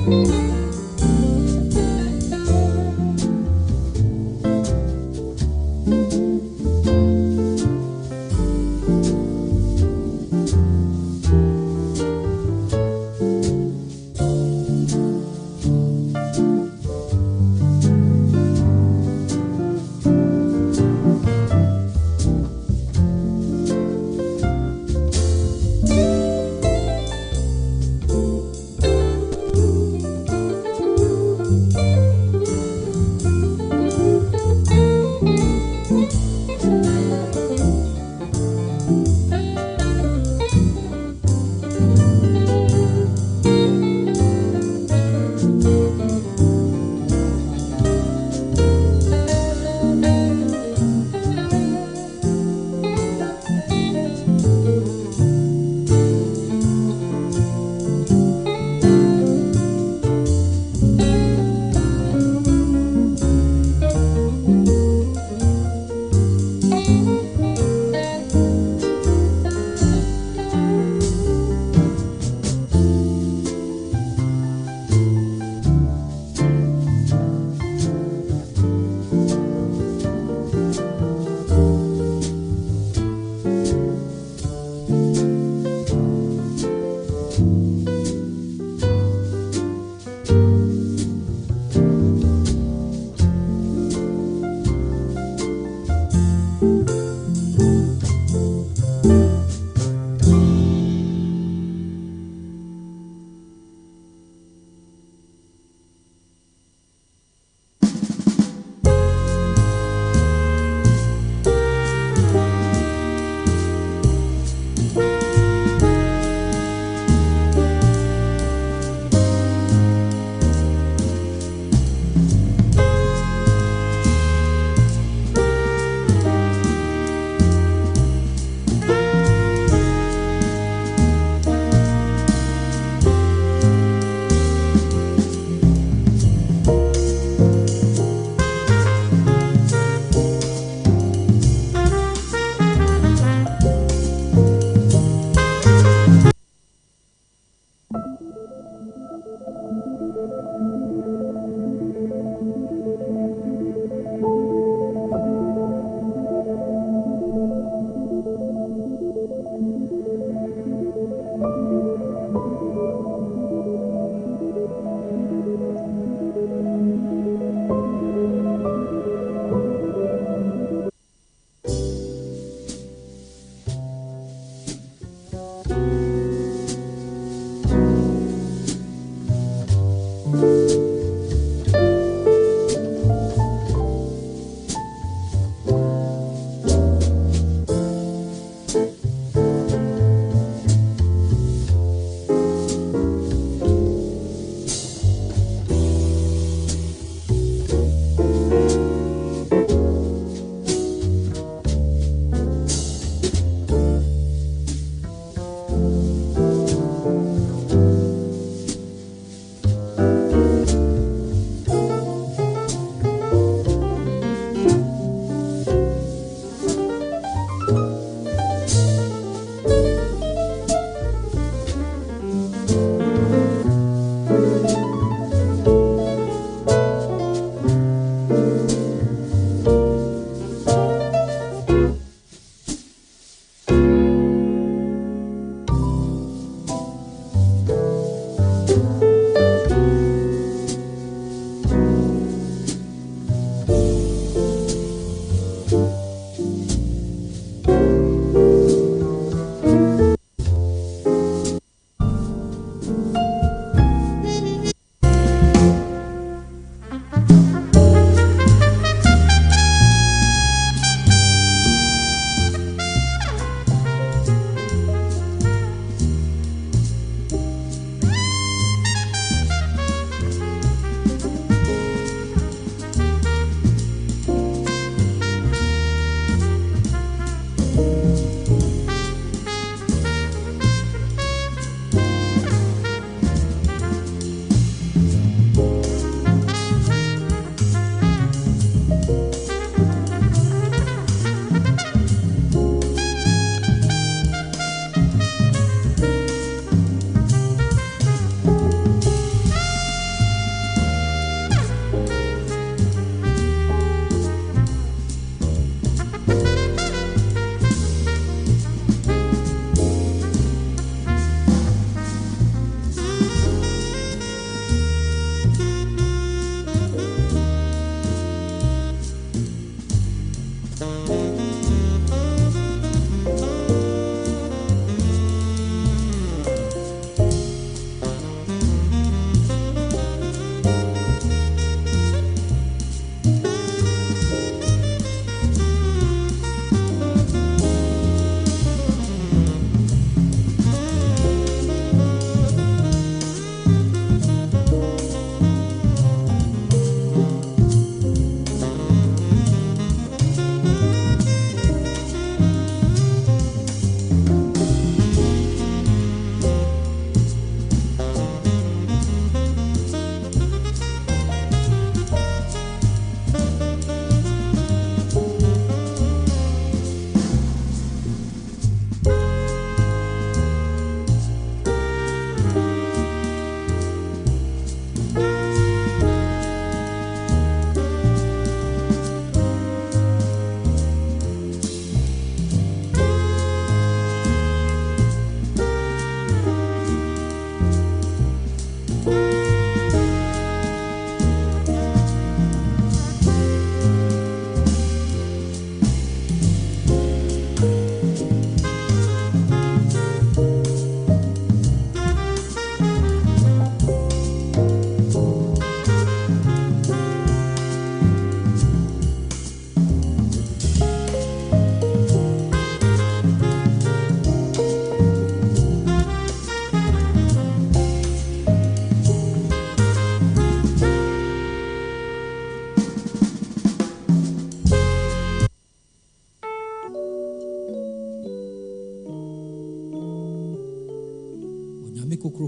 you.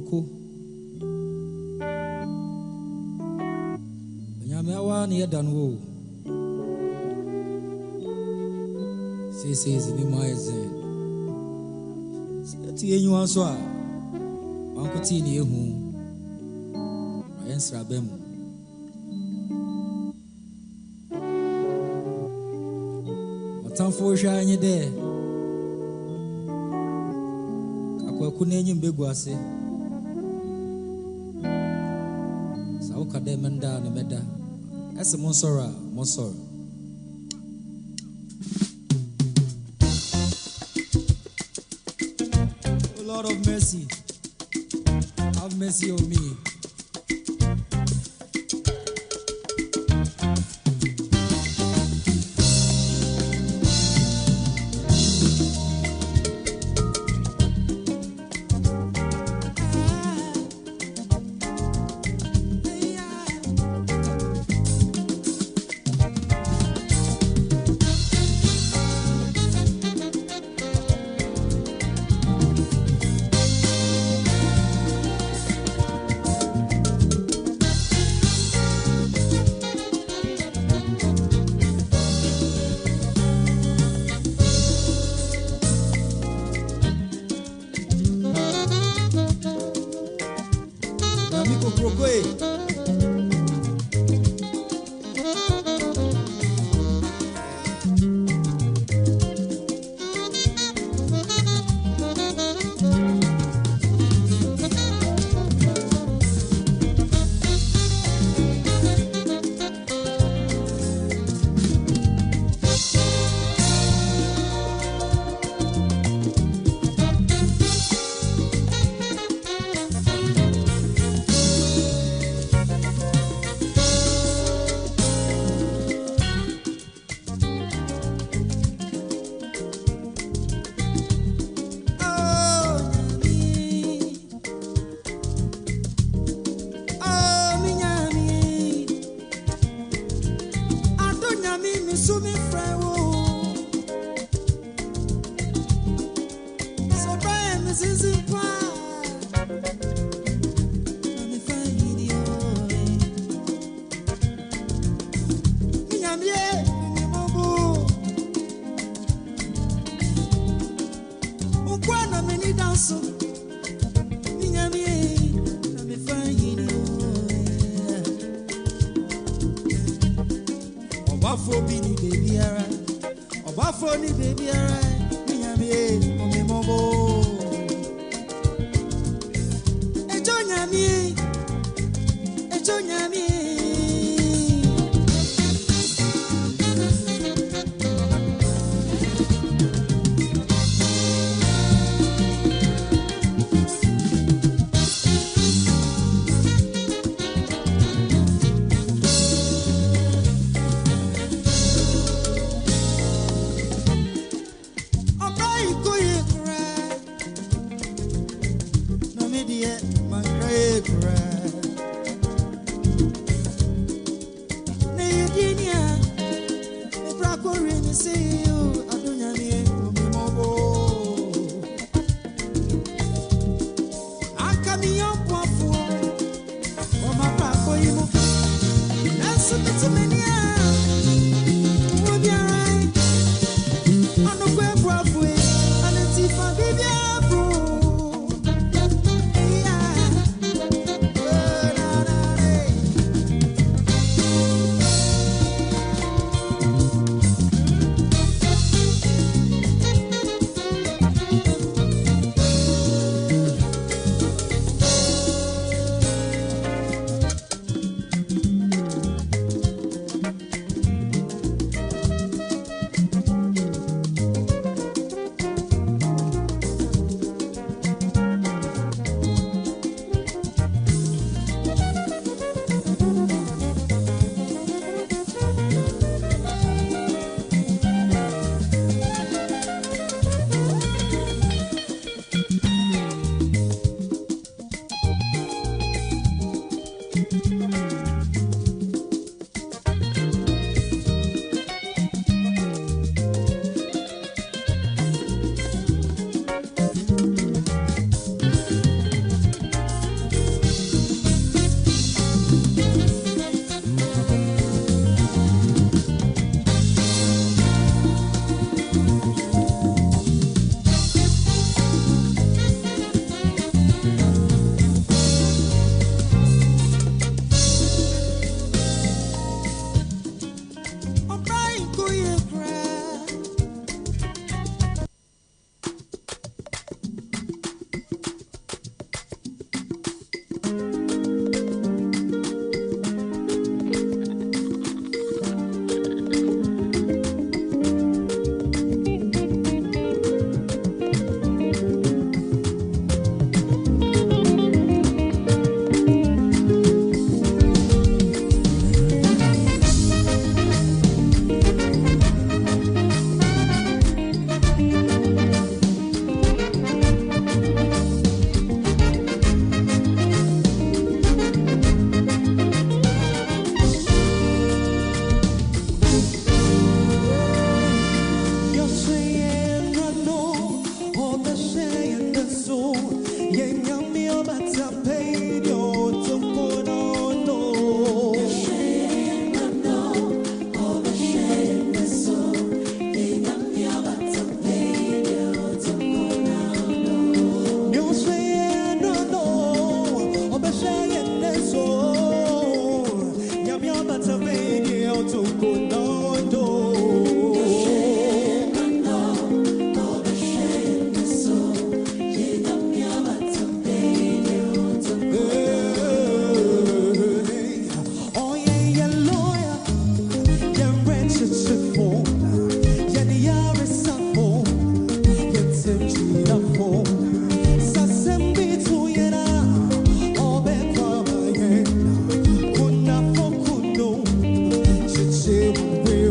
kokroko Nyamiawa ni yedanwo Sisi ni maize Sati yenyu anso a wankoti ni ehu ayensra bem Matamfo hwa anyi de akwaku na enyim begu ase Sa ukade menda ne meda ese monsora monsora Lord of mercy, have mercy on me.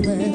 We're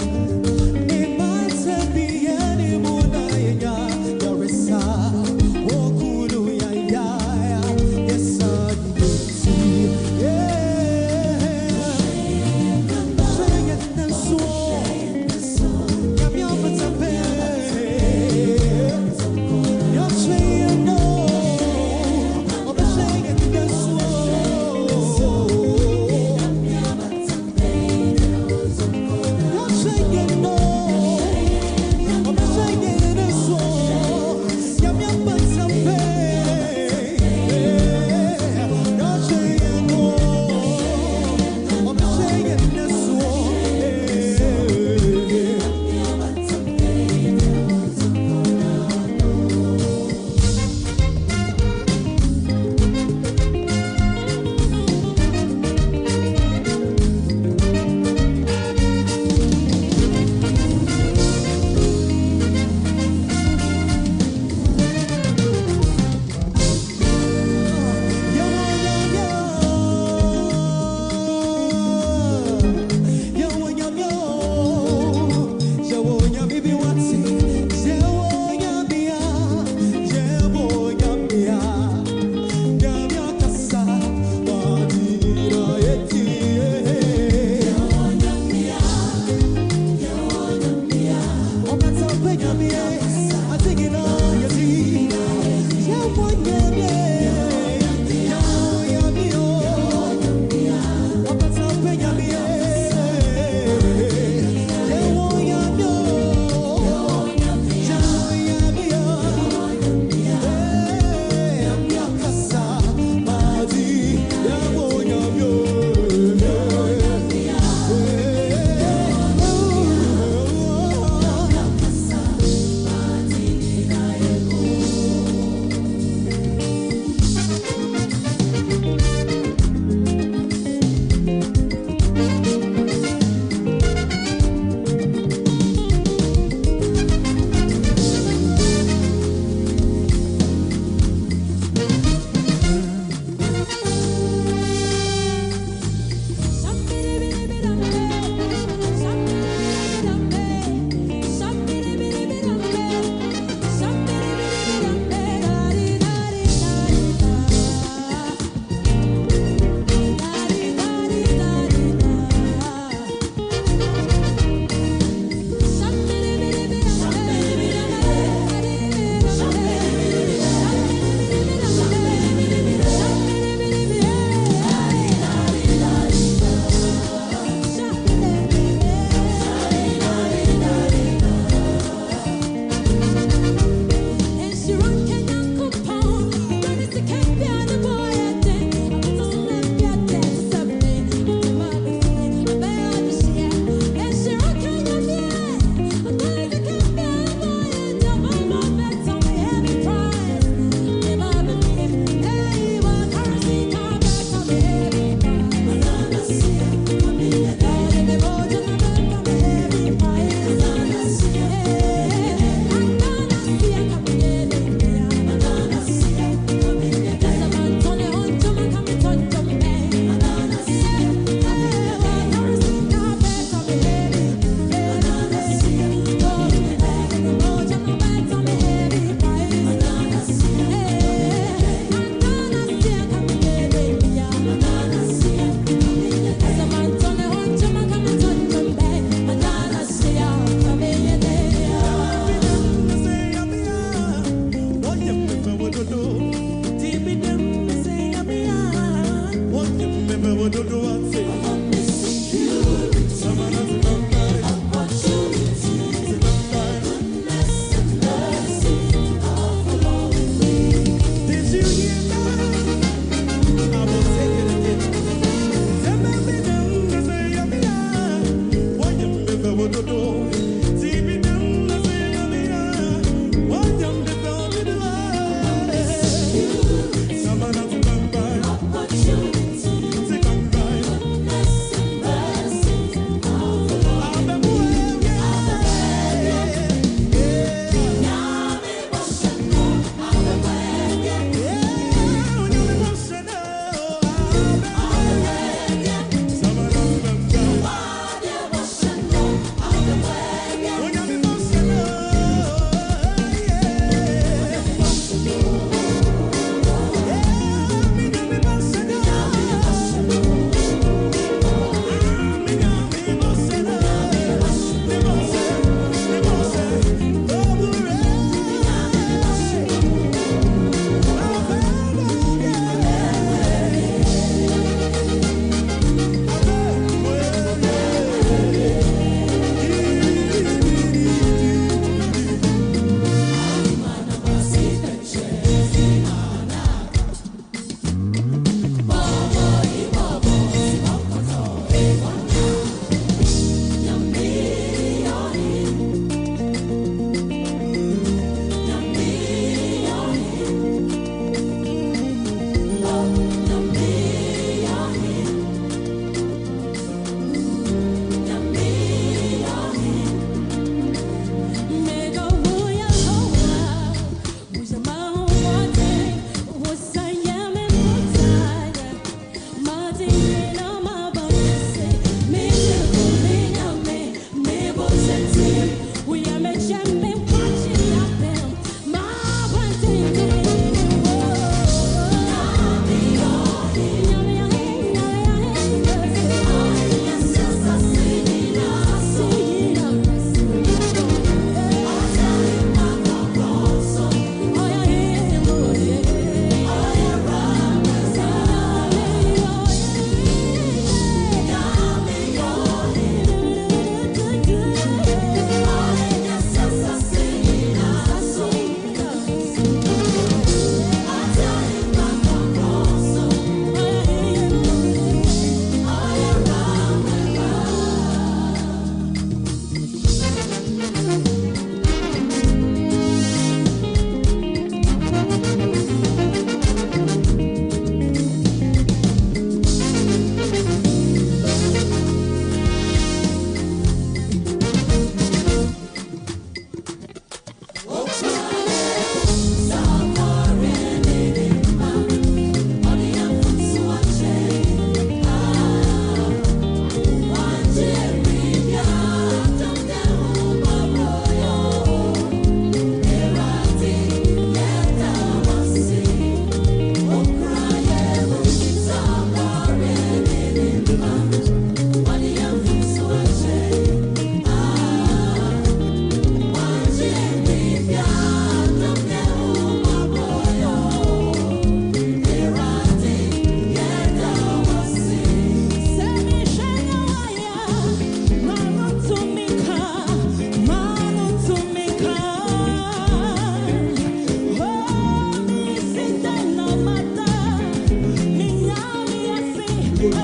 Hello.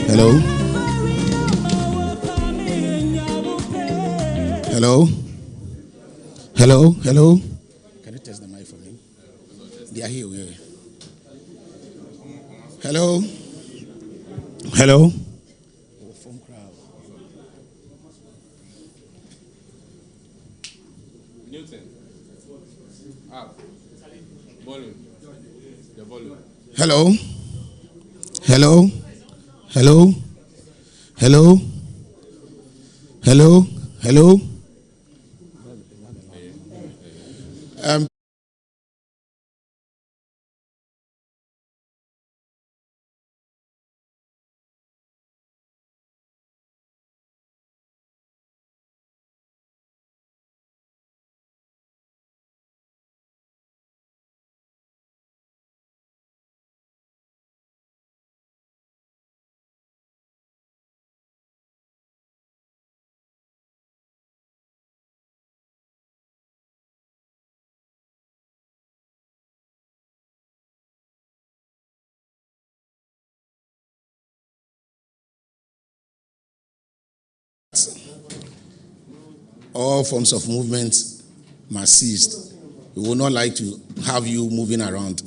Hello. Hello. Hello. Hello. Can you test the mic for me? They are here. Hello. Hello. Phone crowd. Newton. Up. Volume. The volume. Hello. Hello. Hello. Hello. Hello. Hello. All forms of movement must cease. We would not like to have you moving around.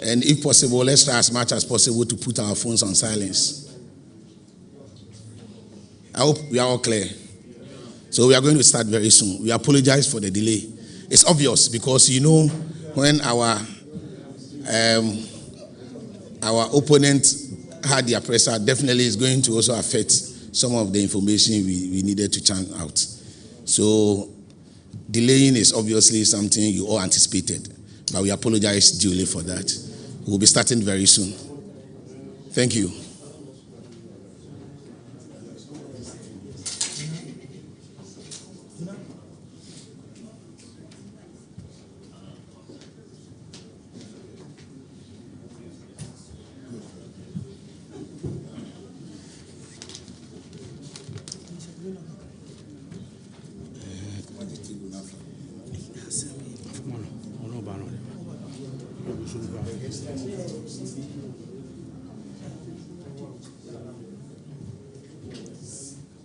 And if possible, let's try as much as possible to put our phones on silence. I hope we are all clear. So we are going to start very soon. We apologize for the delay. It's obvious because when our opponent had their presser, definitely is going to also affect some of the information we needed to churn out. So delaying is obviously something you all anticipated, but we apologize duly for that. We'll be starting very soon. Thank you.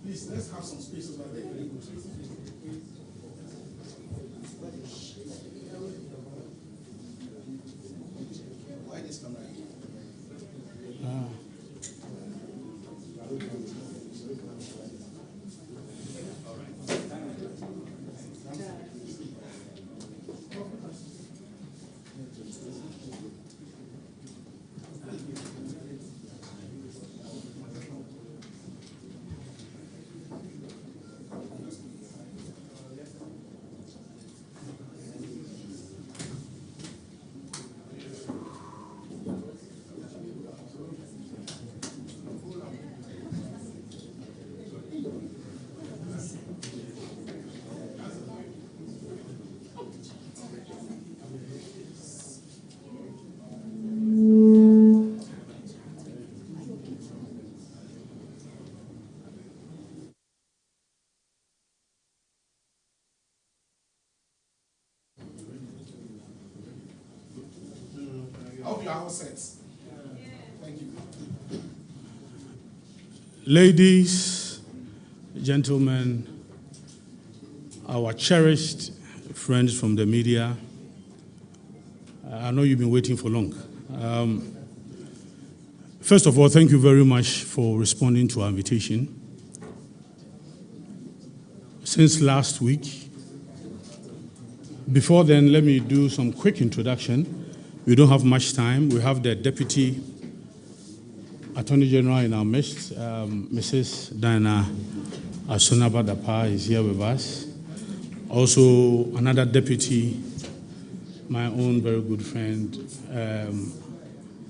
Please, let's have some space over there. Why this camera here? I hope you are all set. Thank you. Ladies, gentlemen, our cherished friends from the media, I know you've been waiting for long. First of all, thank you very much for responding to our invitation. Since last week, before then, let me do some quick introduction. We don't have much time. We have the Deputy Attorney General in our midst, Mrs. Diana Asonabadapa is here with us. Also, another deputy, my own very good friend,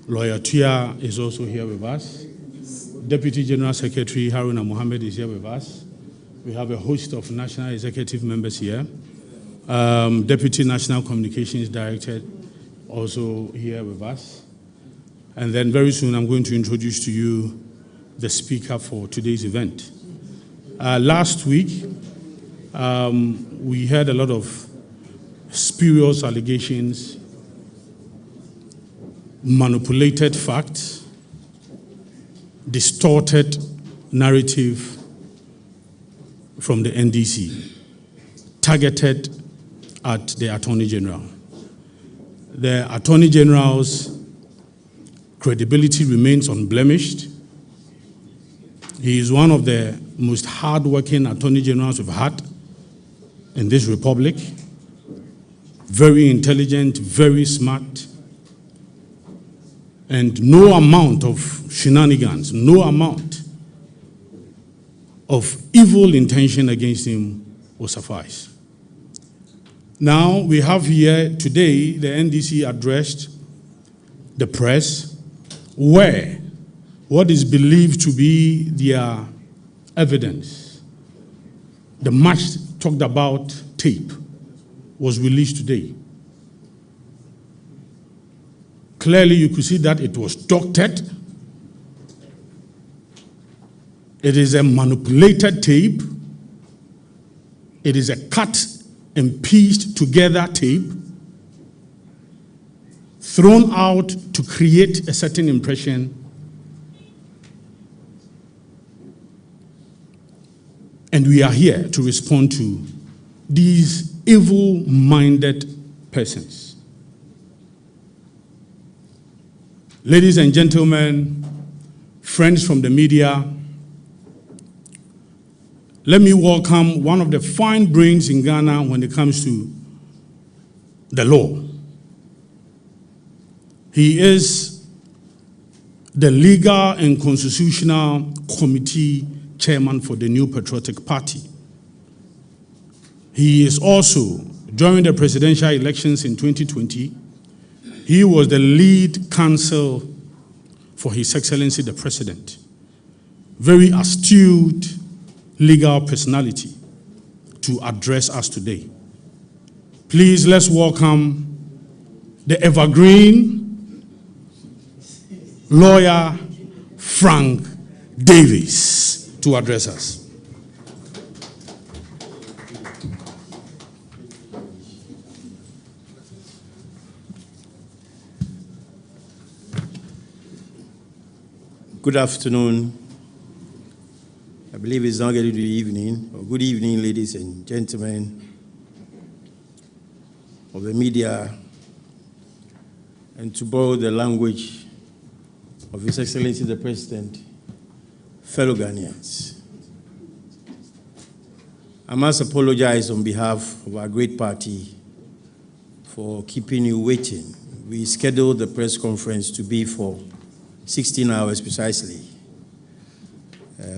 Lawyer Tuya is also here with us. Deputy General Secretary Haruna Mohammed is here with us. We have a host of national executive members here. Deputy National Communications Director also here with us. And then very soon I'm going to introduce to you the speaker for today's event. Last week, we heard a lot of spurious allegations, manipulated facts, distorted narrative from the NDC, targeted at the Attorney General. The Attorney General's credibility remains unblemished. He is one of the most hard-working Attorney Generals we've had in this republic. Very intelligent, very smart, and no amount of shenanigans, no amount of evil intention against him will suffice. Now, we have here today, the NDC addressed the press where what is believed to be their evidence, the much talked about tape, was released today. Clearly, you could see that it was doctored. It is a manipulated tape. It is a cut and pieced together tape thrown out to create a certain impression. And we are here to respond to these evil-minded persons. Ladies and gentlemen, friends from the media, let me welcome one of the fine brains in Ghana when it comes to the law. He is the Legal and Constitutional Committee Chairman for the New Patriotic Party. He is also, during the presidential elections in 2020, he was the lead counsel for His Excellency the President. Very astute legal personality to address us today. Please, let's welcome the evergreen lawyer Frank Davis to address us. Good afternoon. I believe it's now getting to the evening. Or good evening, ladies and gentlemen of the media, and to borrow the language of His Excellency the President, fellow Ghanaians. I must apologize on behalf of our great party for keeping you waiting. We scheduled the press conference to be for 16 hours precisely.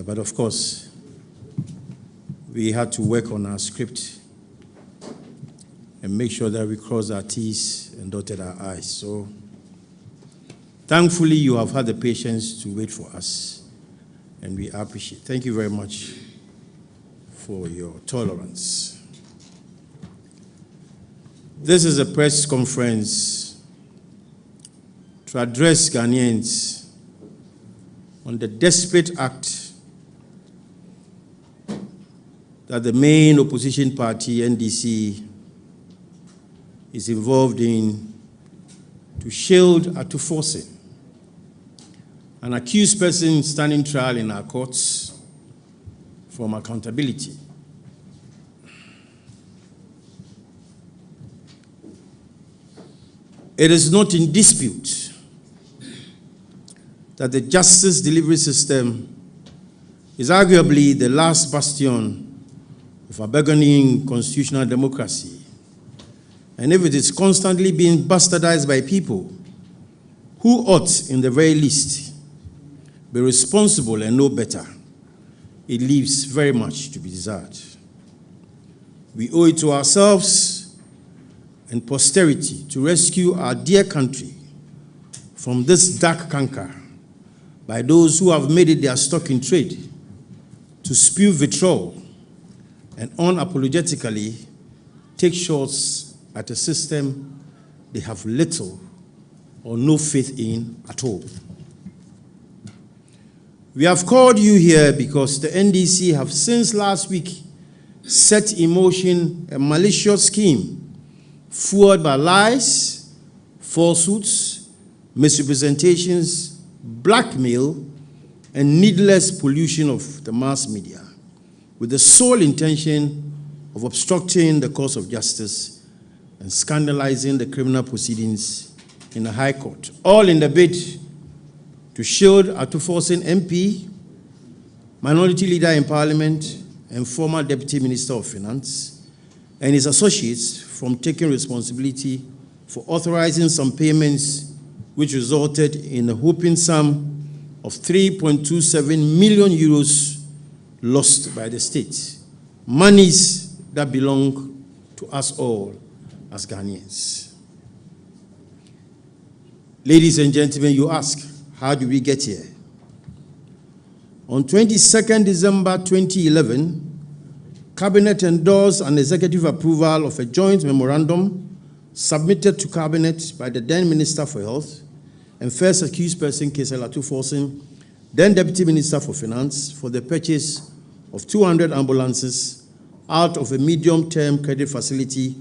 But of course, we had to work on our script and make sure that we crossed our T's and dotted our I's. So, thankfully, you have had the patience to wait for us, and we appreciate it. Thank you very much for your tolerance. This is a press conference to address Ghanaians on the desperate act that the main opposition party, NDC, is involved in to shield Forson, an accused person standing trial in our courts, from accountability. It is not in dispute that the justice delivery system is arguably the last bastion of a burgeoning constitutional democracy. And if it is constantly being bastardized by people who ought, in the very least, be responsible and know better, it leaves very much to be desired. We owe it to ourselves and posterity to rescue our dear country from this dark canker by those who have made it their stock in trade to spew vitriol and unapologetically take shots at a system they have little or no faith in at all. We have called you here because the NDC have since last week set in motion a malicious scheme fueled by lies, falsehoods, misrepresentations, blackmail, and needless pollution of the mass media, with the sole intention of obstructing the course of justice and scandalizing the criminal proceedings in the High Court, all in the bid to shield Forson MP, minority leader in Parliament, and former Deputy Minister of Finance, and his associates from taking responsibility for authorizing some payments which resulted in a whopping sum of 3.27 million euros lost by the state, monies that belong to us all as Ghanaians. Ladies and gentlemen, you ask, how did we get here? On 22nd December 2011, Cabinet endorsed an executive approval of a joint memorandum submitted to Cabinet by the then Minister for Health and first accused person, Kesela Forson, then Deputy Minister for Finance, for the purchase of 200 ambulances out of a medium-term credit facility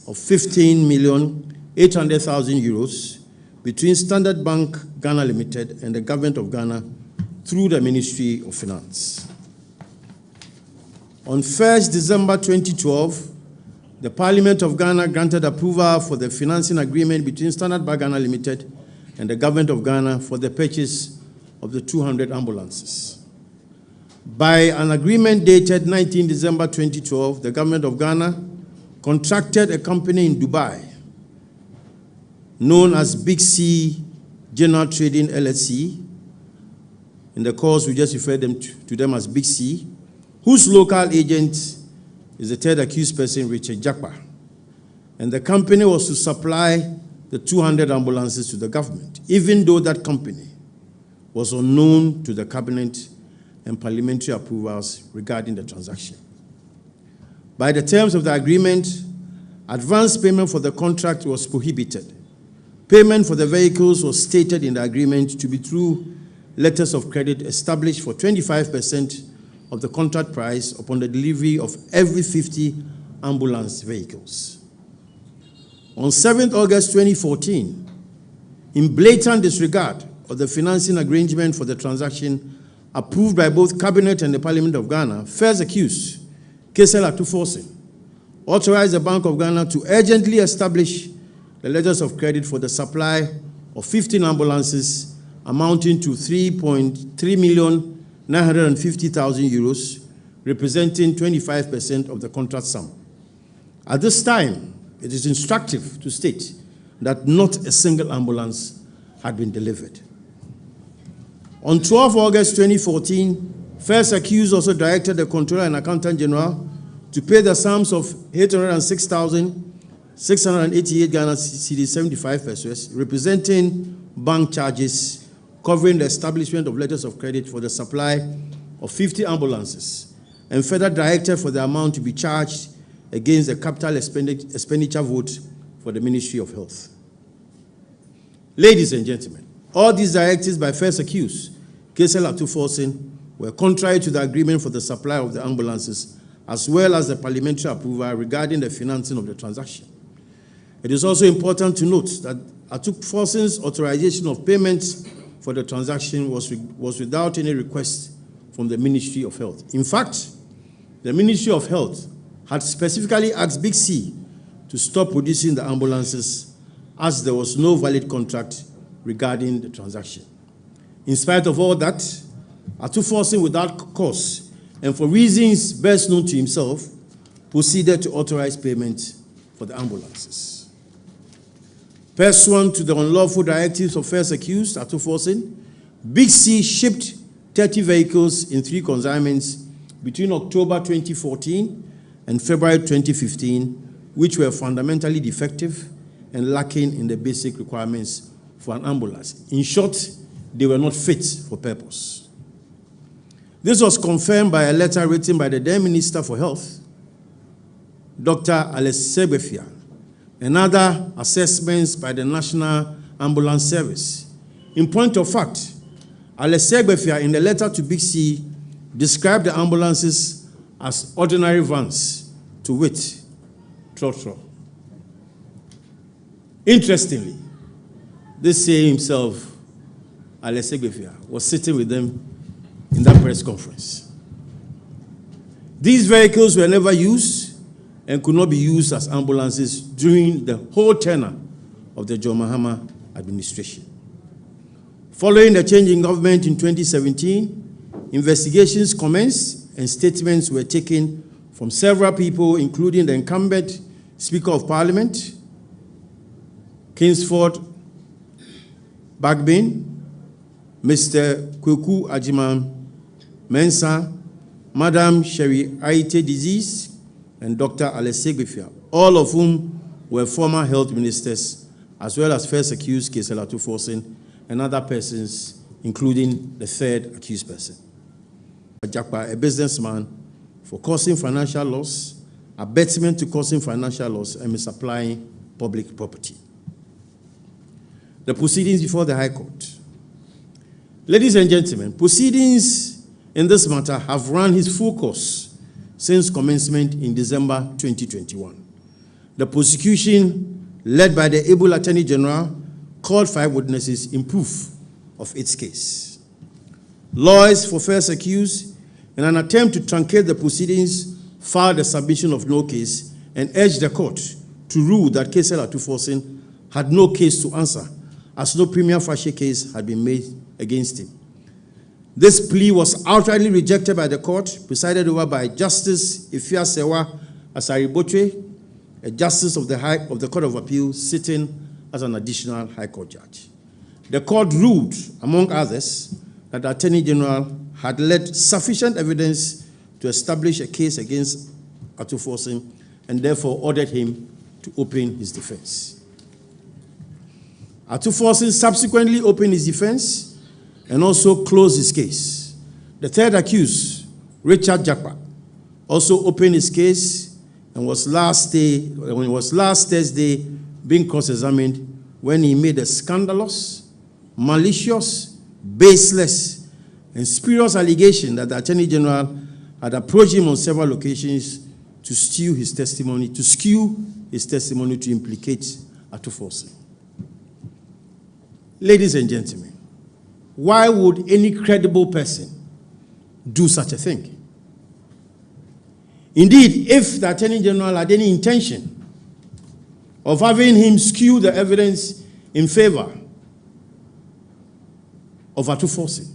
of 15,800,000 euros between Standard Bank Ghana Limited and the Government of Ghana through the Ministry of Finance. On 1st December 2012, the Parliament of Ghana granted approval for the financing agreement between Standard Bank Ghana Limited and the Government of Ghana for the purchase of the 200 ambulances. By an agreement dated 19 December 2012, the Government of Ghana contracted a company in Dubai known as Big C General Trading LLC. In the course, we just refer to them as Big C, whose local agent is the third accused person, Richard Jakpa. And the company was to supply the 200 ambulances to the government, even though that company was unknown to the cabinet and parliamentary approvals regarding the transaction. By the terms of the agreement, advance payment for the contract was prohibited. Payment for the vehicles was stated in the agreement to be through letters of credit established for 25% of the contract price upon the delivery of every 50 ambulance vehicles. On 7th August 2014, in blatant disregard of the financing arrangement for the transaction approved by both Cabinet and the Parliament of Ghana, first accused, Kesela Forson, authorized the Bank of Ghana to urgently establish the letters of credit for the supply of 15 ambulances amounting to 3,950,000 euros, representing 25% of the contract sum. At this time, it is instructive to state that not a single ambulance had been delivered. On 12 August 2014, first accused also directed the Controller and Accountant General to pay the sums of 806,688 Ghana cedis 75 pesos, representing bank charges covering the establishment of letters of credit for the supply of 50 ambulances, and further directed for the amount to be charged against the capital expenditure vote for the Ministry of Health. Ladies and gentlemen, all these directives by first accused, Kesela Forson, were contrary to the agreement for the supply of the ambulances, as well as the parliamentary approval regarding the financing of the transaction. It is also important to note that Forson's authorization of payments for the transaction was without any request from the Ministry of Health. In fact, the Ministry of Health had specifically asked Big C to stop producing the ambulances as there was no valid contract regarding the transaction. In spite of all that, Forson, without cause and for reasons best known to himself, proceeded to authorize payment for the ambulances. Pursuant to the unlawful directives of first accused, Forson, Big C shipped 30 vehicles in 3 consignments between October 2014 and February 2015, which were fundamentally defective and lacking in the basic requirements for an ambulance. In short, they were not fit for purpose. This was confirmed by a letter written by the then Minister for Health, Dr. Alex Sebefia, and other assessments by the National Ambulance Service. In point of fact, Alessegbefia, in a letter to Big C, described the ambulances as ordinary vans, to wit, trotro. Interestingly, this same himself, Alessegbefia, was sitting with them in that press conference. These vehicles were never used and could not be used as ambulances during the whole tenure of the John Mahama administration. Following the change in government in 2017, investigations commenced and statements were taken from several people, including the incumbent Speaker of Parliament, Kingsford Bagbin, Mr. Kweku Ajiman Mensah, Madam Sherry Aite Disease, and Dr. Alessegbefia, all of whom were former health ministers, as well as first accused Kesela Forson and other persons, including the third accused person. Jakpa, a businessman, for causing financial loss, abetment to causing financial loss, and misapplying public property. The proceedings before the High Court. Ladies and gentlemen, proceedings in this matter have run its full course since commencement in December 2021. The prosecution, led by the able Attorney General, called 5 witnesses in proof of its case. Lawyers for first accused, in an attempt to truncate the proceedings, filed a submission of no case and urged the court to rule that Kesela Forson had no case to answer, as no prima facie case had been made against him. This plea was outrightly rejected by the court, presided over by Justice Ifia Sewa Asaribotre, a justice of the Court of Appeal, sitting as an additional High Court judge. The court ruled, among others, that the Attorney General had led sufficient evidence to establish a case against Forson and therefore ordered him to open his defense. Forson subsequently opened his defense and also closed his case. The third accused, Richard Jakpa, also opened his case and was last Thursday being cross-examined when he made a scandalous, malicious, baseless, and spurious allegation that the Attorney General had approached him on several occasions to skew his testimony to implicate Forson. Ladies and gentlemen, why would any credible person do such a thing? Indeed, if the Attorney General had any intention of having him skew the evidence in favor of Forson,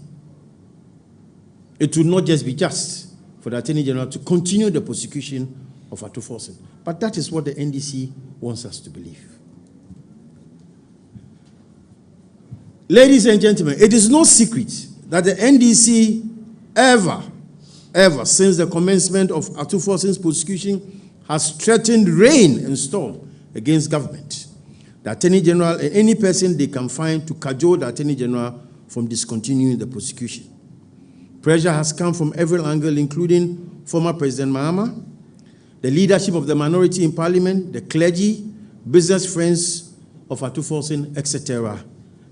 it would not just be just for the Attorney General to continue the prosecution of Forson. But that is what the NDC wants us to believe. Ladies and gentlemen, it is no secret that the NDC ever since the commencement of Forson's prosecution has threatened rain and storm against government, the Attorney General, and any person they can find to cajole the Attorney General from discontinuing the prosecution. Pressure has come from every angle, including former President Mahama, the leadership of the minority in Parliament, the clergy, business friends of Forson, etc.,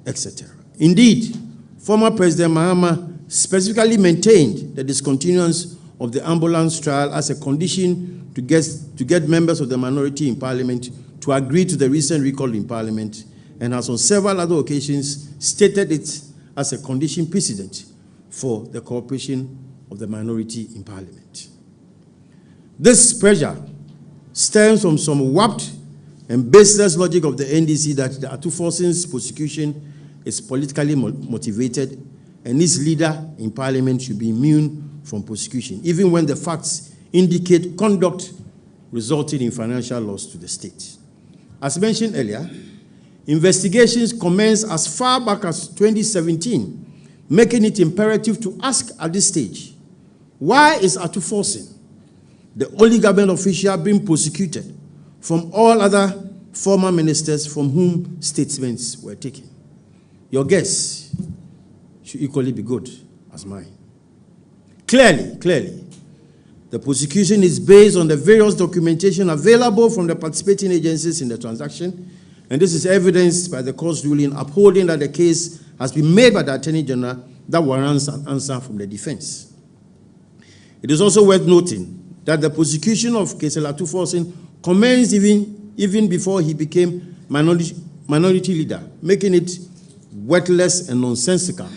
etc. Indeed, former President Mahama specifically maintained the discontinuance of the ambulance trial as a condition to get members of the minority in Parliament to agree to the recent recall in Parliament, and has on several other occasions stated it as a condition precedent for the cooperation of the minority in Parliament. This pressure stems from some warped and baseless logic of the NDC that the Forson's prosecution is politically motivated and its leader in Parliament should be immune from prosecution, even when the facts indicate conduct resulting in financial loss to the state. As mentioned earlier, investigations commenced as far back as 2017, making it imperative to ask at this stage, why is Forson, the only government official, being prosecuted from all other former ministers from whom statements were taken? Your guess should equally be good as mine. Clearly, the prosecution is based on the various documentation available from the participating agencies in the transaction, and this is evidenced by the court's ruling upholding that the case has been made by the Attorney General that warrants an answer from the defense. It is also worth noting that the prosecution of Keselatu Forson commenced even before he became minority leader, making it worthless and nonsensical,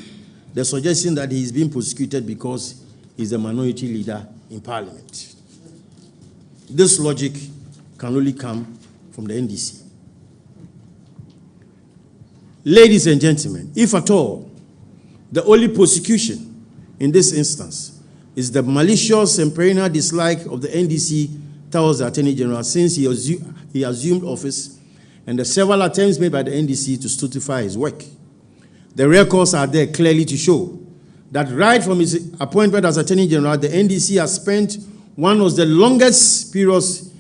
the suggestion that he is being prosecuted because he's a minority leader in parliament. This logic can only come from the NDC. Ladies and gentlemen, if at all, the only prosecution in this instance is the malicious and perennial dislike of the NDC towards the Attorney General since he assumed office, and the several attempts made by the NDC to stultify his work. The records are there clearly to show that right from his appointment as Attorney General, the NDC has spent one of the longest periods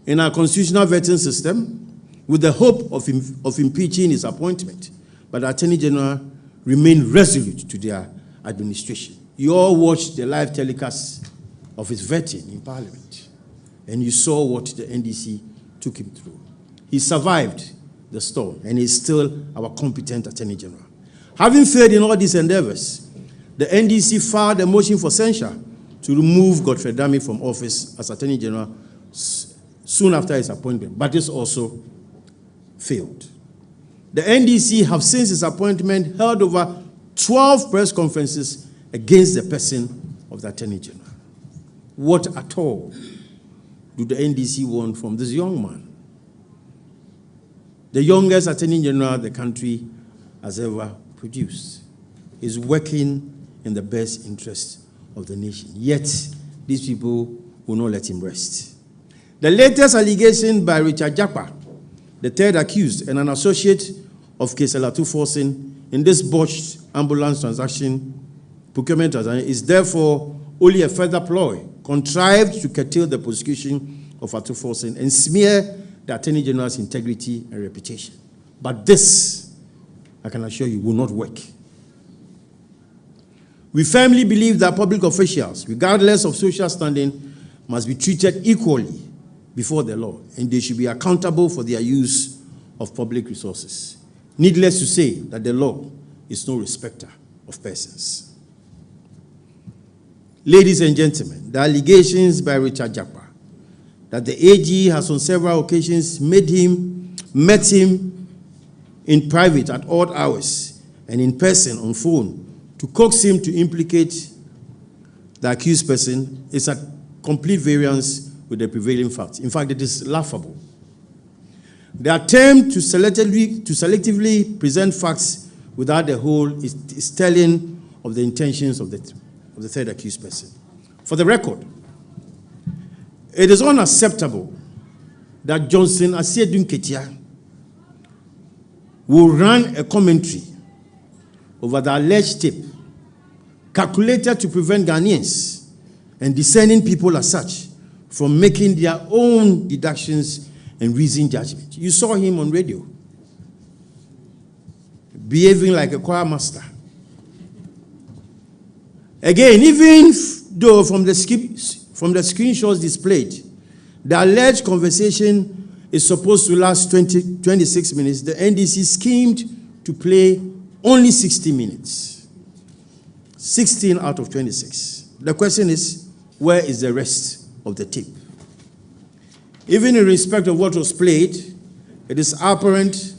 in our constitutional vetting system with the hope of impeaching his appointment. But the Attorney General remained resolute to their administration. You all watched the live telecast of his vetting in Parliament, and you saw what the NDC took him through. He survived the storm, and he's still our competent Attorney General. Having failed in all these endeavors, the NDC filed a motion for censure to remove Godfrey Dame from office as Attorney General soon after his appointment, but this also failed. The NDC have since his appointment held over 12 press conferences against the person of the Attorney General. What at all do the NDC want from this young man? The youngest Attorney General the country has ever produced is working in the best interest of the nation. Yet, these people will not let him rest. The latest allegation by Richard Japa, the third accused and an associate of Keselatu Forson in this botched ambulance procurement transaction, is therefore only a further ploy contrived to curtail the prosecution of Atu Forson and smear the Attorney General's integrity and reputation. But this, I can assure you, will not work. We firmly believe that public officials, regardless of social standing, must be treated equally before the law, and they should be accountable for their use of public resources. Needless to say that the law is no respecter of persons. Ladies and gentlemen, the allegations by Richard Japa that the AG has on several occasions met him in private at odd hours and in person on phone to coax him to implicate the accused person is a complete variance with the prevailing facts. In fact, it is laughable. The attempt to selectively present facts without the whole is telling of the intentions of the third accused person. For the record, it is unacceptable that Johnson Asiedun Ketia will run a commentary over the alleged tape calculated to prevent Ghanaians and discerning people as such from making their own deductions and reasoned judgment. You saw him on radio, behaving like a choir master. Again, even though from the screenshots displayed, the alleged conversation is supposed to last 26 minutes, the NDC schemed to play only 60 minutes. 16 out of 26. The question is, where is the rest of the tape? Even in respect of what was played, it is apparent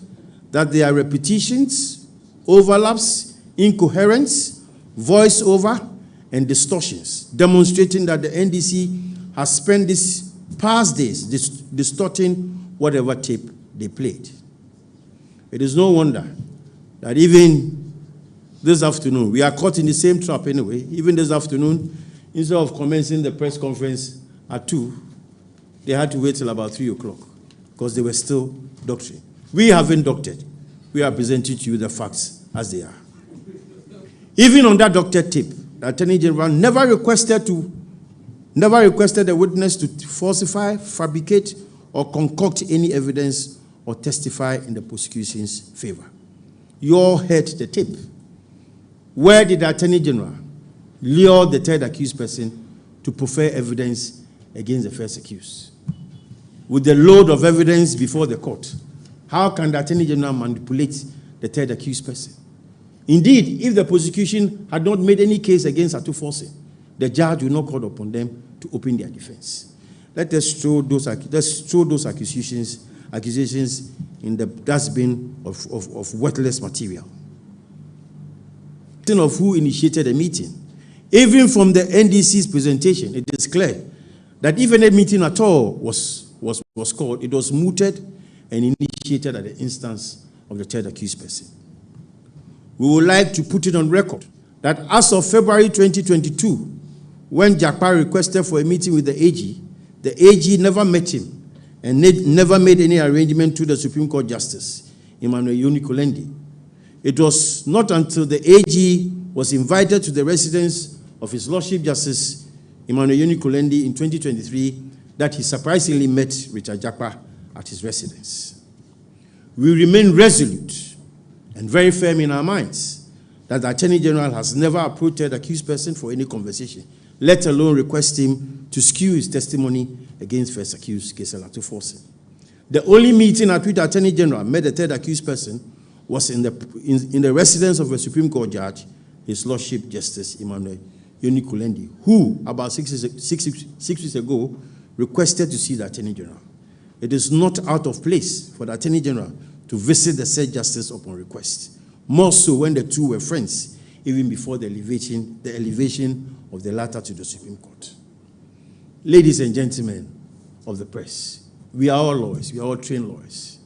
that there are repetitions, overlaps, incoherence, voiceover, and distortions, demonstrating that the NDC has spent these past days distorting whatever tape they played. It is no wonder that even this afternoon, we are caught in the same trap anyway. Even this afternoon, instead of commencing the press conference at 2, they had to wait till about 3 o'clock because they were still doctoring. We haven't doctored. We are presenting to you the facts as they are. Even on that doctored tape, the Attorney General never requested the witness to falsify, fabricate, or concoct any evidence or testify in the prosecution's favor. You all heard the tape. Where did the Attorney General lure the third accused person to proffer evidence against the first accused? With the load of evidence before the court, how can the Attorney General manipulate the third accused person? Indeed, if the prosecution had not made any case against Forson, the judge would not call upon them to open their defense. Let us throw those accusations in the dustbin of worthless material. Of who initiated the meeting. Even from the NDC's presentation, it is clear that if any meeting at all was called, it was mooted and initiated at the instance of the third accused person. We would like to put it on record that as of February 2022, when Jakpa requested for a meeting with the AG never met him and never made any arrangement to the Supreme Court Justice, Emmanuel Yoni-Kulendi. It was not until the AG was invited to the residence of His Lordship Justice Emmanuel Yoni-Kulendi in 2023 that he surprisingly met Richard Jakpa at his residence. We remain resolute and very firm in our minds that the Attorney General has never approached the accused person for any conversation, let alone request him to skew his testimony against first accused Gisela Forson. The only meeting at which the Attorney General met the third accused person was in the residence of a Supreme Court judge, His Lordship Justice Emmanuel Yoni-Kulendi, who, about 6 weeks ago, requested to see the Attorney General. It is not out of place for the Attorney General to visit the said justice upon request, more so when the two were friends, even before the elevation of the latter to the Supreme Court. Ladies and gentlemen of the press, we are all lawyers, we are all trained lawyers.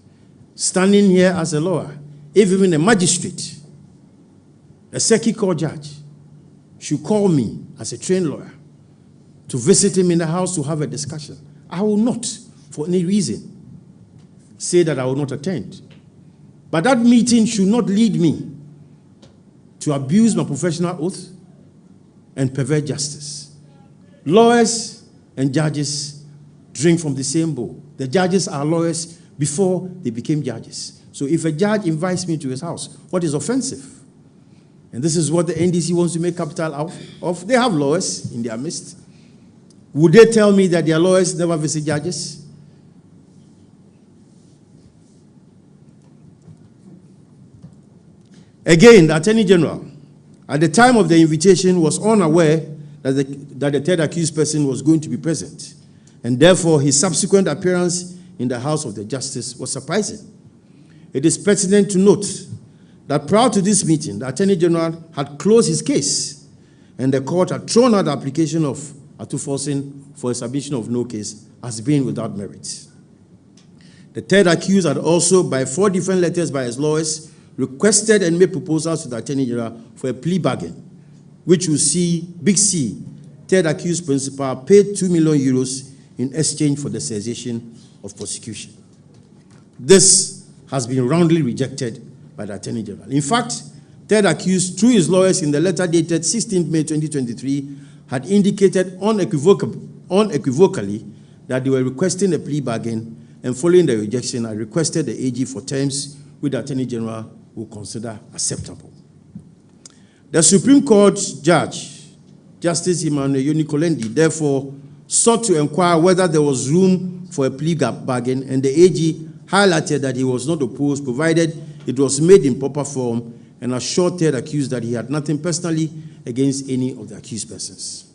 Standing here as a lawyer, if even a magistrate, a circuit court judge, should call me as a trained lawyer to visit him in the house to have a discussion, I will not, for any reason, say that I will not attend. But that meeting should not lead me to abuse my professional oath and pervert justice. Lawyers and judges drink from the same bowl. The judges are lawyers before they became judges. So if a judge invites me to his house, what is offensive? And this is what the NDC wants to make capital out of. They have lawyers in their midst. Would they tell me that their lawyers never visit judges? Again, the Attorney General, at the time of the invitation, was unaware that the third accused person was going to be present, and therefore his subsequent appearance in the house of the justice was surprising. It is pertinent to note that prior to this meeting, the Attorney General had closed his case, and the court had thrown out the application of Forson for a submission of no case as being without merit. The third accused had also, by 4 different letters by his lawyers, requested and made proposals to the Attorney General for a plea bargain, which will see Big C, third accused principal, paid 2 million euros in exchange for the cessation of prosecution. This has been roundly rejected by the Attorney General. In fact, third accused, through his lawyers in the letter dated 16 May 2023, had indicated unequivocally that they were requesting a plea bargain, and following the rejection, I requested the AG for terms which the Attorney General will consider acceptable. The Supreme Court judge, Justice Emmanuel Yoni-Kulendi, therefore sought to inquire whether there was room for a plea bargain, and the AG highlighted that he was not opposed, provided it was made in proper form, and assured third accused that he had nothing personally against any of the accused persons.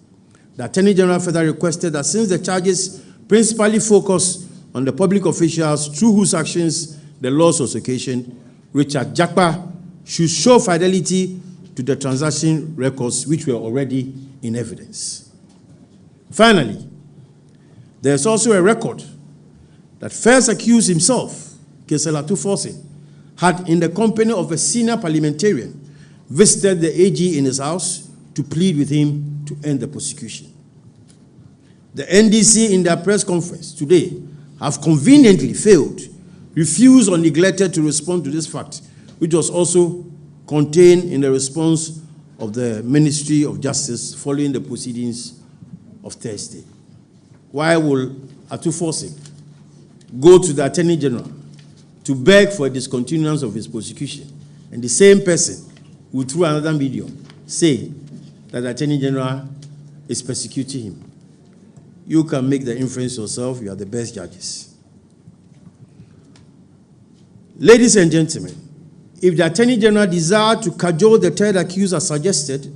The Attorney General further requested that since the charges principally focus on the public officials through whose actions the loss was occasioned, Richard Jakpa should show fidelity to the transaction records which were already in evidence. Finally, there is also a record that first accused himself, Gisela Forson, had, in the company of a senior parliamentarian, visited the AG in his house to plead with him to end the prosecution. The NDC, in their press conference today, have conveniently failed, refused or neglected to respond to this fact, which was also contained in the response of the Ministry of Justice following the proceedings of Thursday. Why will Forson go to the Attorney General to beg for a discontinuance of his prosecution, and the same person will, through another medium, say that the Attorney General is persecuting him? You can make the inference yourself. You are the best judges. Ladies and gentlemen, if the Attorney General desired to cajole the third accused as suggested,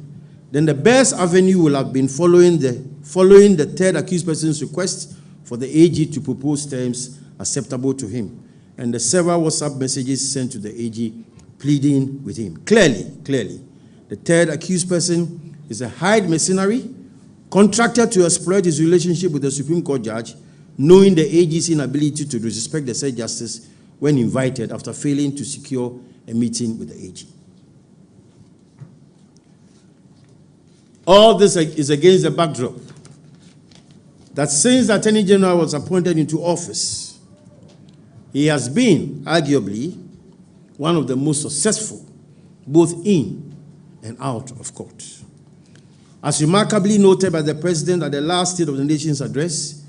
then the best avenue will have been following the third accused person's request for the AG to propose terms acceptable to him, and the several WhatsApp messages sent to the AG pleading with him. Clearly, the third accused person is a hired mercenary contracted to exploit his relationship with the Supreme Court judge, knowing the AG's inability to respect the said justice when invited after failing to secure a meeting with the AG. All this is against the backdrop that since the Attorney General was appointed into office, he has been, arguably, one of the most successful, both in and out of court. As remarkably noted by the President at the last State of the Nation's address,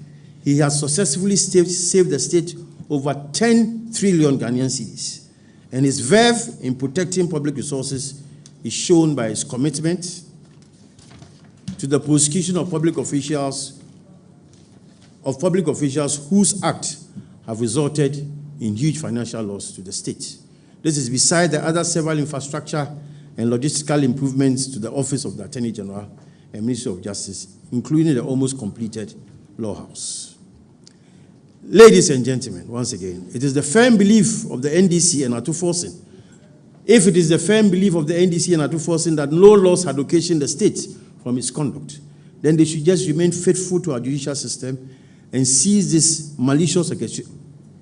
he has successfully saved the state over 10 trillion Ghanaian cedis, and his verve in protecting public resources is shown by his commitment to the prosecution of public officials whose acts have resulted in huge financial loss to the state. This is beside the other several infrastructure and logistical improvements to the Office of the Attorney General and Ministry of Justice, including the almost completed Law House. Ladies and gentlemen, once again, it is the firm belief of the NDC and Atu Forson, if it is the firm belief of the NDC and Atu Forson that no loss had occasioned the state from its conduct, then they should just remain faithful to our judicial system and seize these malicious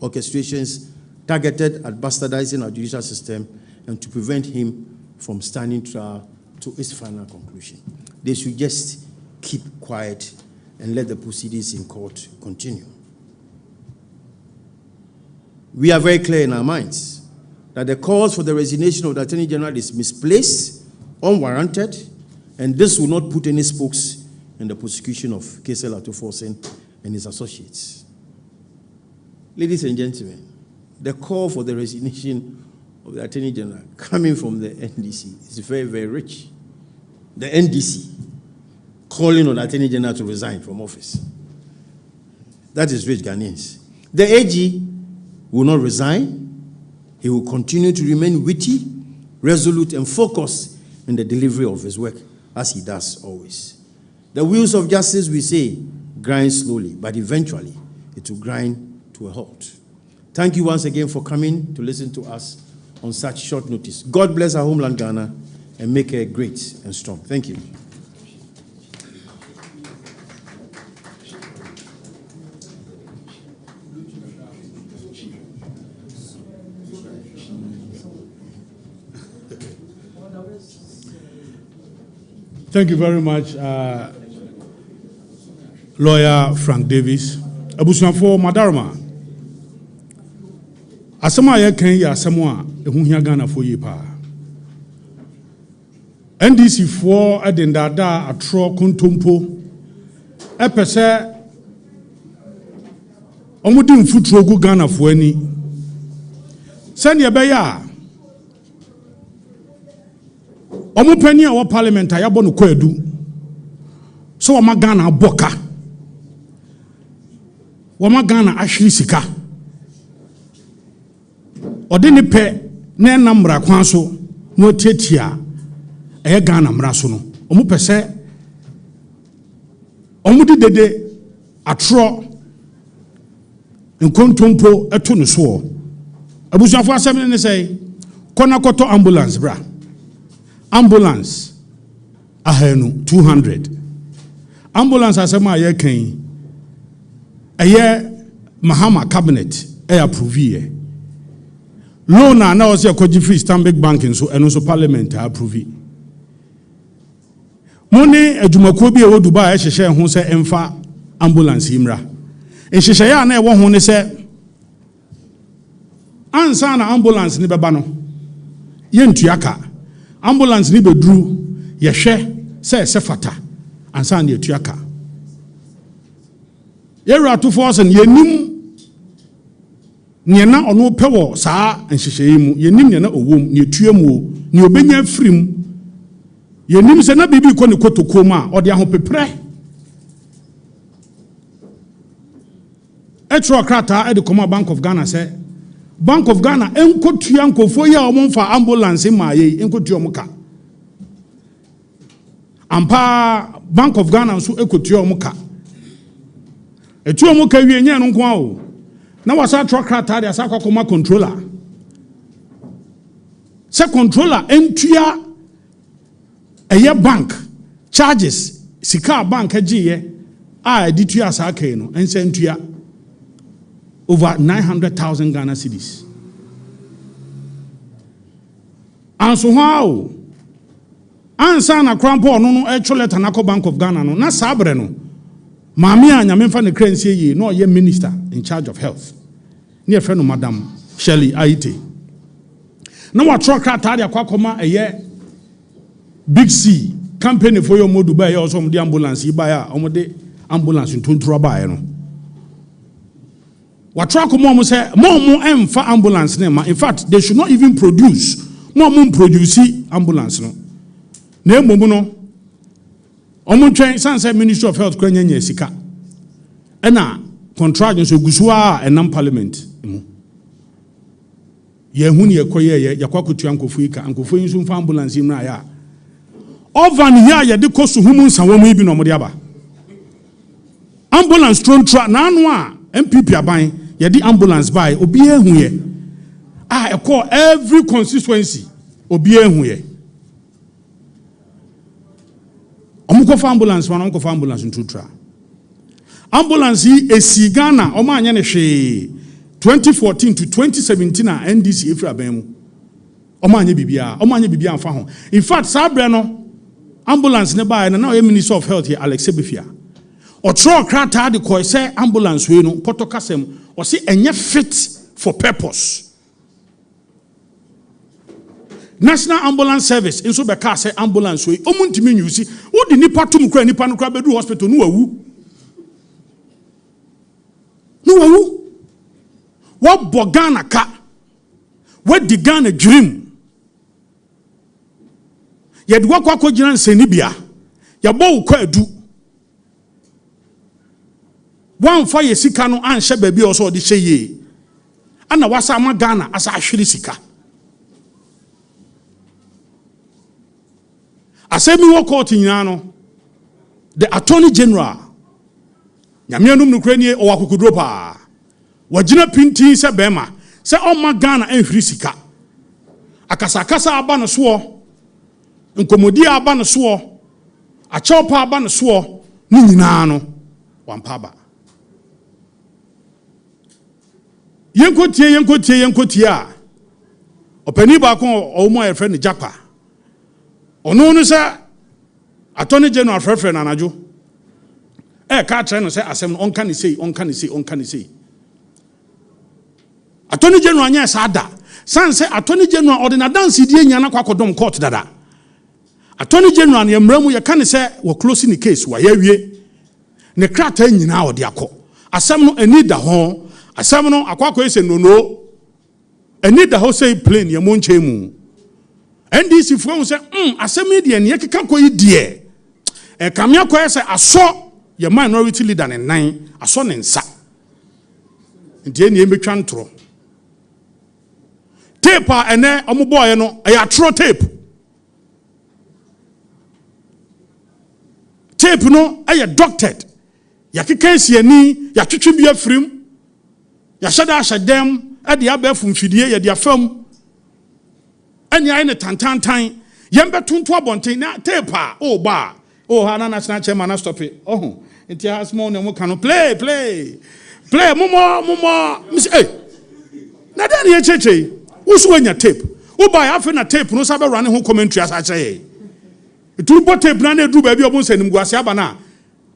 orchestrations targeted at bastardizing our judicial system and to prevent him from standing trial to its final conclusion. They should just keep quiet and let the proceedings in court continue. We are very clear in our minds that the cause for the resignation of the Attorney General is misplaced, unwarranted, and this will not put any spokes in the prosecution of Kesel Atu Forson and his associates. Ladies and gentlemen, the call for the resignation of the Attorney General coming from the NDC is very, very rich. The NDC calling on the Attorney General to resign from office. That is rich Ghanaians. The AG will not resign. He will continue to remain witty, resolute, and focused in the delivery of his work, as he does always. The wheels of justice, we say, grind slowly, but eventually it will grind to a halt. Thank you once again for coming to listen to us on such short notice. God bless our homeland, Ghana, and make her great and strong. Thank you. Thank you very much, Lawyer Frank Davis. Abusuafo Madarma. Asama ya kan ya asamo a ehu hia Ghana fo yi pa. NDC fo adendada atro kontompo epese omudi mfutro gu Ghana fo ani. Send ye be ya Omo penny a parliament a yabɔ no kwadu so wama Ghana boka wama Ghana ahwe sika ɔde ne pɛ na namra kwan so no tietia ɛyɛ Ghana mra so no omo pɛsɛ omo di dede atro nkontompo ɛto no so abusuafo asɛm ne sɛ kɔna kɔtɔ ambulance bra ambulance ahenu 200 ambulance asema aye kan aye Mahama cabinet approve ye loan na o se kwaji free Stanbic banking so eno so parliament approve money adwumakuo bi e wo Dubai hyehye ho se emfa ambulance imra enhyehye ya na e wo ho ne se ansa na ambulance ni beba no ye ntuaka ambulance ni bedru ye hwe se fata ansa na etuaka ye Atu Forson ye nim ne na ono pewo saa nhyehyeye mu ye nim ne na owom ne etuamu ne obenya firim ye nim se na bibi ko ne kotoko ma ode ahopepre etro krata e de Bank of Ghana se Bank of Ghana enko tua nkofo ya omfa ambulance ma ye enko tua omka ampa Bank of Ghana nso ekotua omka etua omka wie nya no nko a o na wasa truck rata dia sa kwakoma controller se controller entua eye bank charges sika bank agiye a editua sa kai no ense entua over 900,000 Ghana cedis. And so how? Ansa na krampo no actually letter na Bank of Ghana no na sabre no. Mami anya memfa ne kransie ye no ye minister in charge of health. Ne friend no Madam Shirley Aite. Na wa truck car dia kwakoma eye Big C campaign for your modu ba ye also mo di ambulance ba ya o mo de ambulance ntontoro ba ye no. What track mom say mom for ambulance name. In fact, they should not even produce. Mom produce ambulance no. Ne mom no. Omo twen say Ministry of Health kwanya nya sika. E na contract so gusua enam parliament mu. Ye hu ne yekoye yakwakotua nkofo ika. Nkofo yin so mfa ambulance mra ya. Ovan here ye de koso humu nsawo mu ibi no mo de aba. Ambulance tron tra na anu a MPP aban ye di ambulance by obi ehu ye e call every constituency obi ehu ye omuko fa ambulance wan omuko fa ambulance ntutra ambulance esi Ghana o ma anya ne hwe 2014 to 2017 a NDC efra ban mu o ma anya bibia amfa ho. In fact sabre no ambulance ne ba na o Minister of Health here Alex Ebefia or throw krata de ko say ambulance we no potokasem or say enye fit for purpose. National Ambulance Service in so be ka say ambulance we omuntimi nyusi wo di nipa tum kra nipa no kra bedu hospital no wawu wo bogana ka wo di Ghana dream ye de wakwa ko gina nsani bia ya bo wo kwa adu one for ye sika no anhye baabi o so de hyeye ana wasa ma Ghana asa ahwere sika asemi wo court nyina no the Attorney General nyamianum no kranie o wakukudro pa wagina pintin se bema se o ma Ghana ahwere sika akasa aba no so nkomodi aba no so achopa aba no so ni nyina no wampaba yenkotie a opani ba ko o mo efre ne japa ono no sa Attorney General frefre na anajo ka tre no say asem no onka ne sei Attorney General anya sa ada san say Attorney General ordinary dance die nya na kwakodom court dada Attorney General ne mramu ye kan say wo close the case wa yawie ne krata nyina odi akọ asem no ani da ho asem no akwakọ ese no ani da ho say plain ye monche mu NDC fu say asem de ne yekeka ko yi de kamia ko say aso ye minority leader ne nan aso ne nsa ntie ne emetwa ntro tape a ene omoboye no ya tro tape no doctored ya kekesi ani ya twetwe bia frim ya shada ashadem ade abafu mfidie ya dia fam ani ai ne tantantan yembe tonto abonten na tape a ba hana national chairman na stop it nti has mo ne mo kan play momo miss na dan ye cheche usu anya tape ba ya fe na tape no sabe run ho commentary asa che turbo tape na edu ba bi obon sanim guase aba na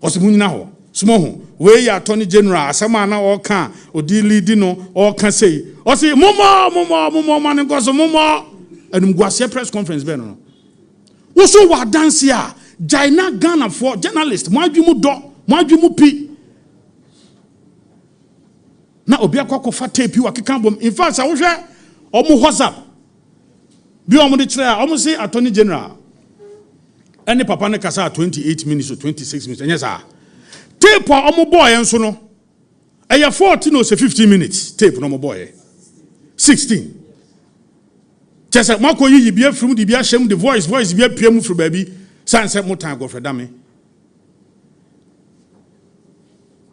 osimunyina ho sumo ho we ya Attorney General asema na o kan odi lead no o kan sei o say momo man ngoso momo enum guase press conference be no usu wa dance ya Jaina Ghana for journalist mo adwumu pi na obi akoko fa tape wa keka bom in fact sa wo hwe omo WhatsApp bi omo de kire omo say Attorney General any papa ne kasa 28 minutes or 26 minutes enya sa tape omo boy enso no eya 14 or 15 minutes tape no omo boy 16. Just like Marco, you be from the Biasham, the voice be a PM for baby. Sunset more time go for dummy.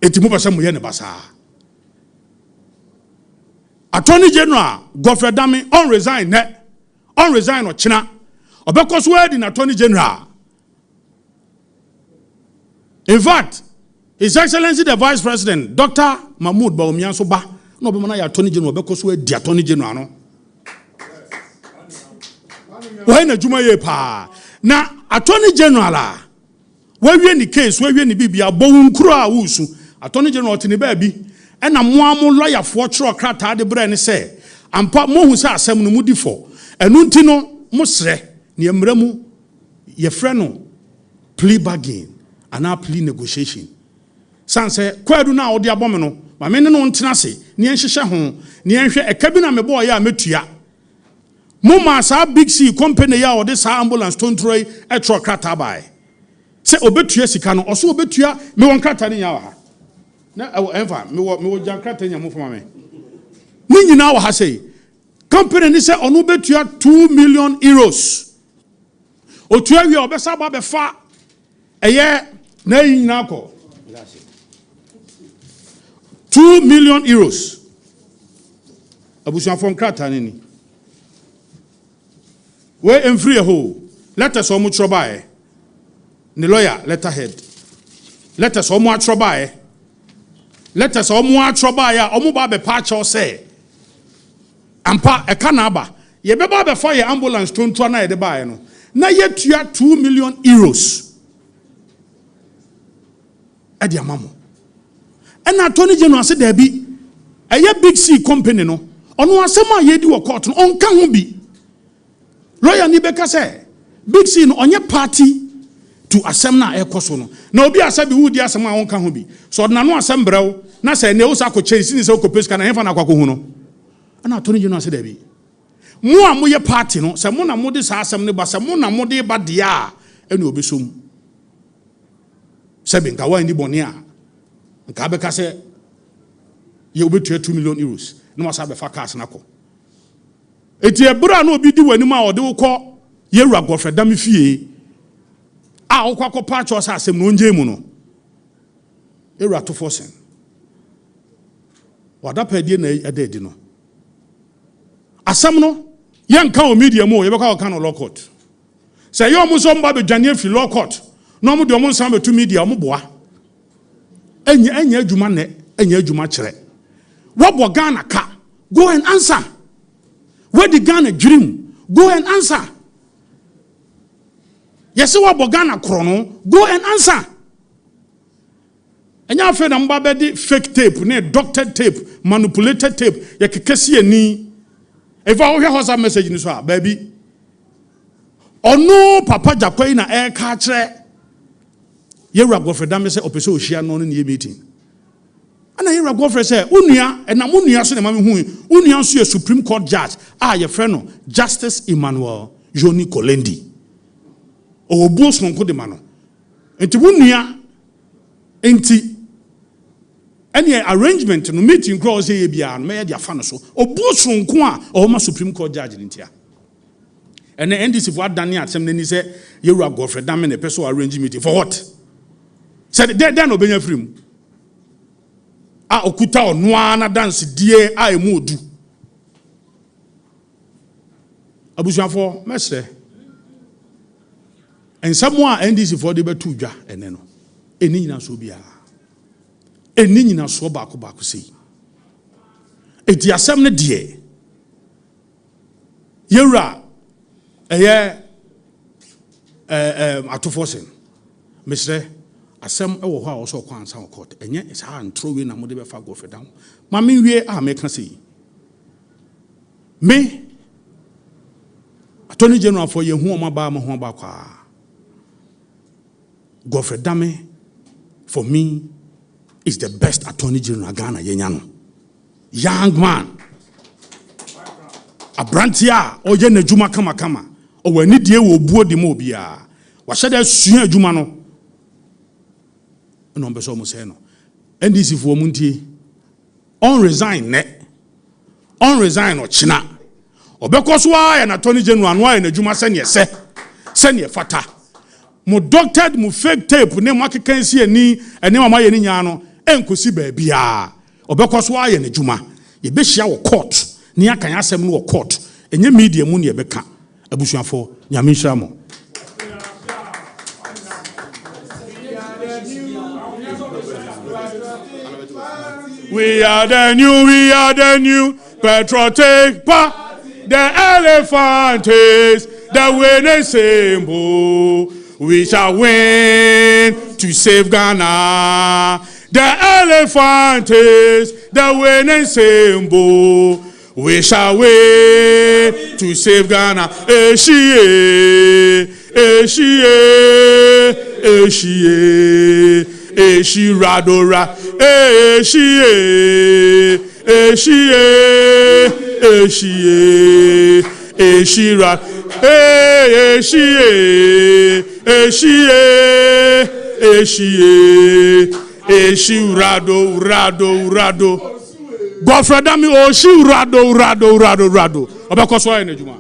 Etimuba Samuyan Basa. Attorney General, Godfrey Dami, on resign or China. Or because word in Attorney General. In fact, His Excellency the Vice President, Dr. Mahmoud Bawumia Soba, no be mana Attorney General because we the Attorney General no. Why na juma ye pa? Na Attorney General la. Where we any case, where we any bibia bowun kura wusu. Attorney General tini baby. And a mo lawyer for true crata de brain say, and part mo who say asem no mudi for. And untino musre ni emremu ye freno plea bargain and now plea negotiation. San say, kwadu na odi abomeno, ma me ne no ntena se, ni enhyehe ho, ni enhwe ekabina me boy ya metua. Mo ma sa big C company ya odi sa ambulance tontroi e true crata bai. Say obetua sika no, oso obetua me won crata ni ya wa. Na enfa me wo jankrata nya mo fama me ni nyina wo ha sei company ni say onu betua 2 million euros otua wi obesa ba be fa eye na nyina ko 2 million euros abusuan fon krata ni we emfree ho let us omu trobae ni lawyer letterhead let us omu atrobae. Let us omu trouble ya omu ba be patch or say ampa e kanaba ye be ba be for your ambulance to na ye de ba no na ye tua 2 million euros e dia mamo e na Attorney General say there be e big C company no ono asem a ye di wo court no onka ho bi lawyer ni be ka say big C no onye party to asem na ekoso no na obi asabi wudi asem a wonka ho bi so na no asem brew na say ne usa ko chase ni say ko peska na hefa na kwako hu no ana Attorney General say dabi mo a mo ye party no say mo na mo de sa asem ne ba say mo na mo de ba de a ene obesom say benka wa ni boni a nka be ka say ye obetua 2 million euros no wasa be fa cash na ko eti ebura na obi di wani ma o de wo ko ye wura Godfrey Dami fie a okwa patch o sa asem no nje mu no ewura to Forson wada pedie na ededi no asem no yanka o media mo ye beka o kan law court say yo mo so mba be dwane afi law court no mo de o mo nsan be to media o mo boa enya adwuma ne enya adwuma kire wo Ghana ka go and answer where the Ghana dream go and answer. Yes, what Ghana chrono, go and answer. And you feel that fake tape, doctored tape, manipulated tape. You can see any. If I hear a message in this one, baby. Or no, Papa Jacoy na air catcher. You are Godfrey Dami say, Opeso Shia non in your meeting. And I hear a Godfrey say, Unia, and Namunia, so the mammy who Unia, see a Supreme Court judge. Your friend, Justice Emmanuel Johnny Kolendi. O boss non de mano. Enti wunia enti any arrangement no meeting cross here bia no me dia fa no so. O boss nko a o ma Supreme Court judge ntia. And the NDC for adani atsem nani say ye wura Godfrey Dami na person arrange meeting for what? Said there no benya free. A okuta ono na dance die a emu odu. Abusuafo mesre and someone NDC for the betu dwa ene no eni nyina so bia eni nyina so ba ko sei eti asem ne de yewra ato Forson mesre asem ewo ho a wo so kwa ansa court enye sa antro we na mo de be fa Godfrey Dami ma me wie a me ka sei me Attorney General for ye hu o ma ba mo ho ba kwa Godfrey Dami, for me, is the best Attorney General Ghana yenyano. Young man. Abrantia, o ye ne juma kama. O we ni die wo buo de mo bia. Wa shede sua juma no. No beso mo say no. NDC for muntie. On resign ne. on resign or china. Or because why an attorney general and why in a Juma send ye fata. Mo doctored mo fake tape, ne market can see any and name my yano, and could see baby. Or because why in a Juma. Ye be shower court, near can assembly court, and your media money beka. A bushman for Yamishamo. We are the new patriotic party. The elephant is the winning symbol. We shall win to save Ghana. The elephant is the winning symbol. We shall win to save Ghana. Eshi radora, eshi ra, eshi rado. Godfrey Dami oshi rado. Obekoswa enejuma.